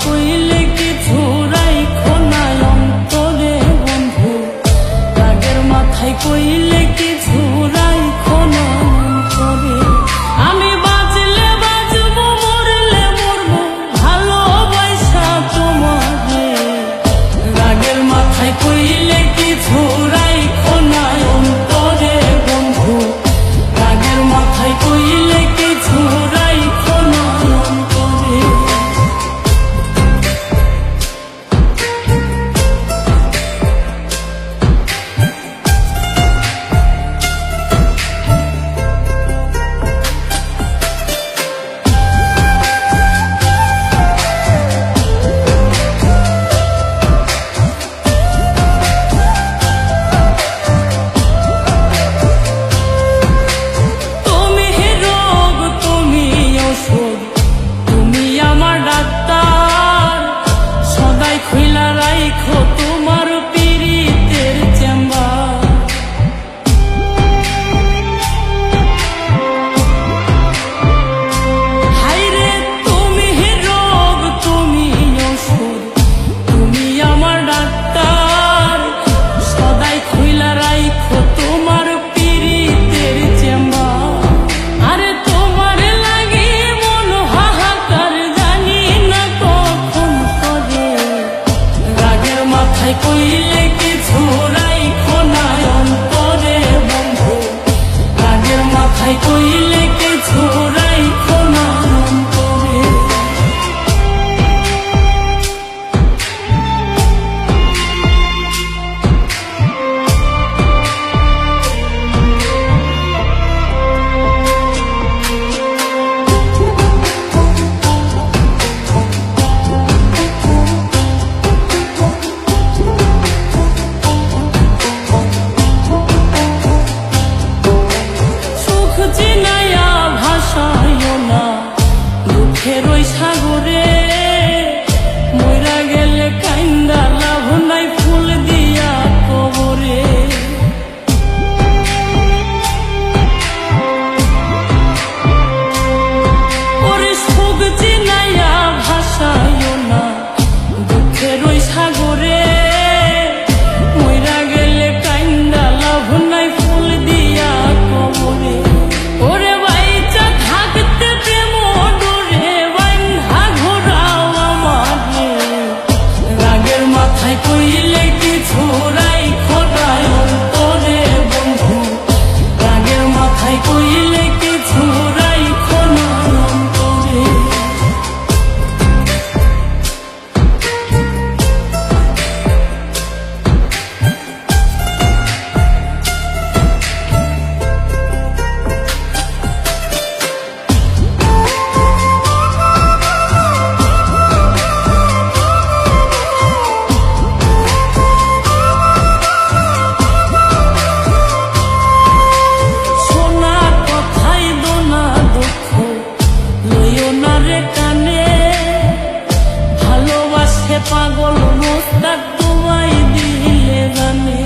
কইলে কিছু রাইখো না অন্তরে বন্ধু, রাগের মাথায় কইলে কিছু রাইখো না অন্তরে। আমি বাঁচলে বাঁচবো, মরলে মরবো, ভালোবাসা তোমারে। রাগের মাথায় কইলে কিছু রাইখো না অন্তরে বন্ধু, রাগের মাথায় কইলে কিছু রাইখো না অন্তরে। কইলে কিছু রাইখো না অন্তরে বন্ধু, রাগের মাথায় কইলে কিছু রাইখো না অন্তরে। দুঃখের ওই সাগরে মইরা গেলে কাইন্দা লাভ নাই, ফুল দিয়া কবরে। ওরে সুখ চিনাইয়া ভাসাইও না দুঃখের ওই সাগরে, মইরা গেলে কাইন্দা লাভ নাই, ফুল দিয়া কবরে। ওরে বাইচা থাকতে প্রেম কইলে কিছু রাইখো না অন্তরে বন্ধু, রাগের মাথায় কইলে কিছু রাইখো না অন্তরে। পাগল মোস্তাক তোমায় দিলে জানে।